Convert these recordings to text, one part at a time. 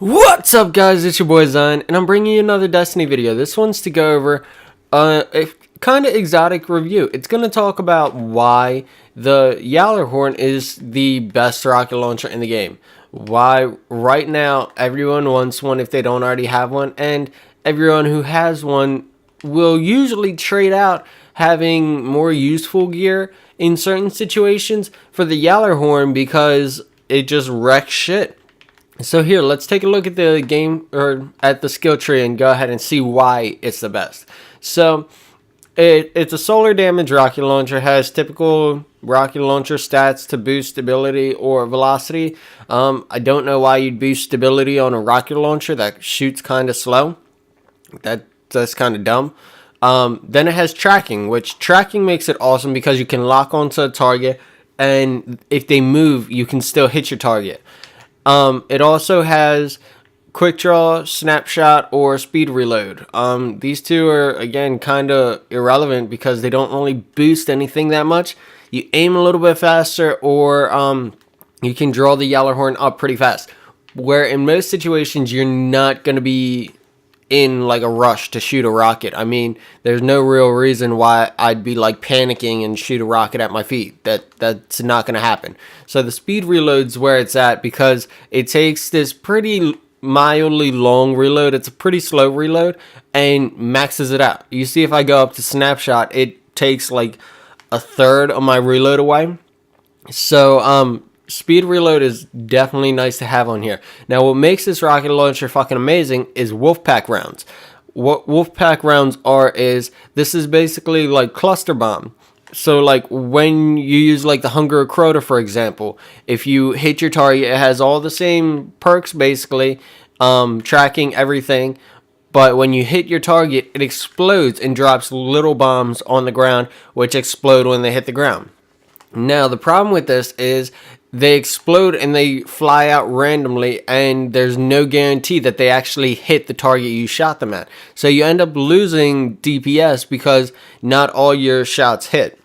What's up, guys? It's your boy Zion, and I'm bringing you another Destiny video. This one's to go over a kind of exotic review. It's going to talk about why the Gjallarhorn is the best rocket launcher in the game. Why right now everyone wants one if they don't already have one, and everyone who has one will usually trade out having more useful gear in certain situations for the Gjallarhorn because it just wrecks shit. So here, let's take a look at the game, or at the skill tree, and go ahead and see why it's the best. So it's a solar damage rocket launcher, has typical rocket launcher stats to boost stability or velocity. I don't know why you'd boost stability on a rocket launcher that shoots kind of slow. That's kind of dumb. Then it has tracking, which tracking makes it awesome because you can lock onto a target, and if they move, you can still hit your target. It also has quick draw, snapshot, or speed reload. These two are, again, kind of irrelevant because they don't really boost anything that much. You aim a little bit faster, or you can draw the Gjallarhorn up pretty fast. Where in most situations, you're not going to be in like a rush to shoot a rocket. I mean, there's no real reason why I'd be like panicking and shoot a rocket at my feet. That's not going to happen. So the speed reload's where it's at because it takes this pretty mildly long reload. It's a pretty slow reload and maxes it out. You see, if I go up to snapshot, it takes like a third of my reload away. So speed reload is definitely nice to have on here. Now, what makes this rocket launcher fucking amazing is Wolfpack rounds. What Wolfpack rounds are is, this is basically like cluster bomb. So like when you use like the Hunger of Crota, for example, if you hit your target, it has all the same perks basically, tracking everything. But when you hit your target, it explodes and drops little bombs on the ground, which explode when they hit the ground. Now, the problem with this is they explode and they fly out randomly, and there's no guarantee that they actually hit the target you shot them at. So you end up losing DPS because not all your shots hit.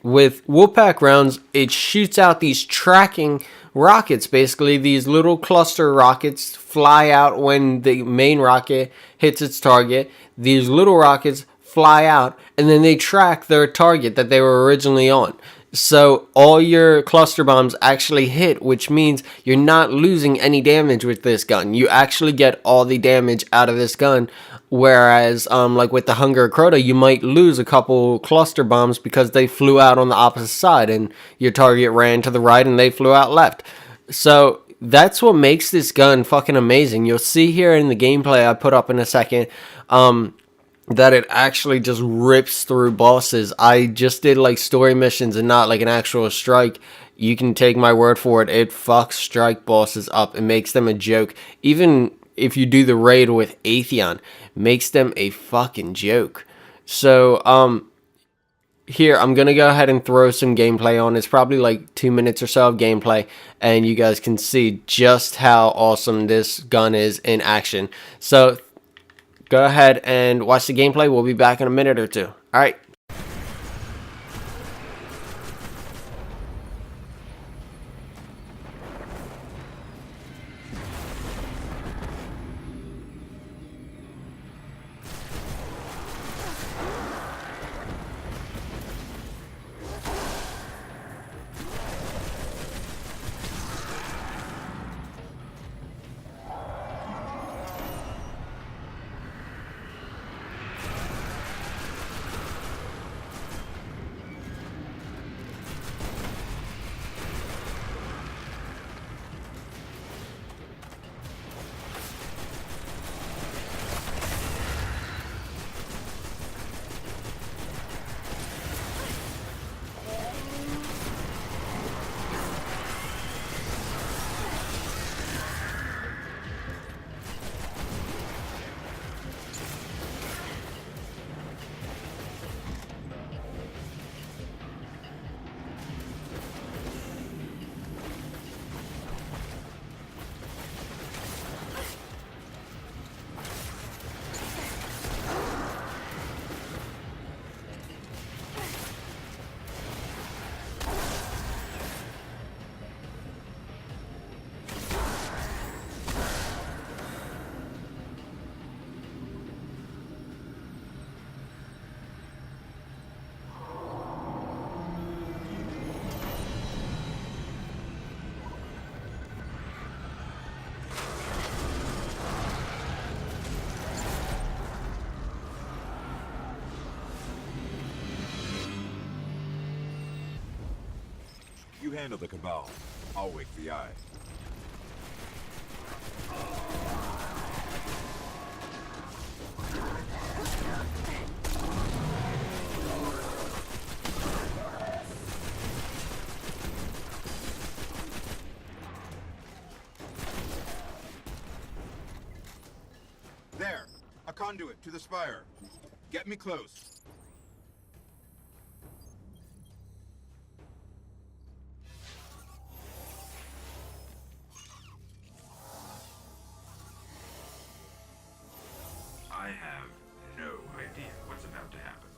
With Wolfpack rounds, it shoots out these tracking rockets. Basically, these little cluster rockets fly out when the main rocket hits its target. These little rockets fly out, and then they track their target that they were originally on. So all your cluster bombs actually hit, which means you're not losing any damage with this gun. You actually get all the damage out of this gun. Whereas, like with the Hunger of Crota, you might lose a couple cluster bombs because they flew out on the opposite side and your target ran to the right and they flew out left. So that's what makes this gun fucking amazing. You'll see here in the gameplay I put up in a second, that it actually just rips through bosses. I just did like story missions and not like an actual strike. You can take my word for it. It fucks strike bosses up. It makes them a joke. Even if you do the raid with Ziion, makes them a fucking joke. So, here, I'm going to go ahead and throw some gameplay on. It's probably like 2 minutes or so of gameplay, and you guys can see just how awesome this gun is in action. So, go ahead and watch the gameplay. We'll be back in a minute or two. Alright. handle the Cabal. I'll wake the Eye. There! A conduit to the spire. Get me close. I have no idea what's about to happen.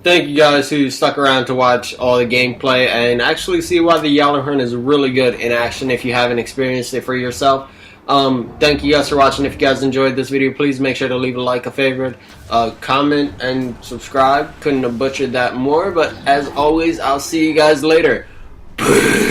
Thank you guys who stuck around to watch all the gameplay and actually see why the Gjallarhorn is really good in action if you haven't experienced it for yourself. Thank you guys for watching. If you guys enjoyed this video, please make sure to leave a like, a favorite, comment, and subscribe. Couldn't have butchered that more, but as always, I'll see you guys later. Peace.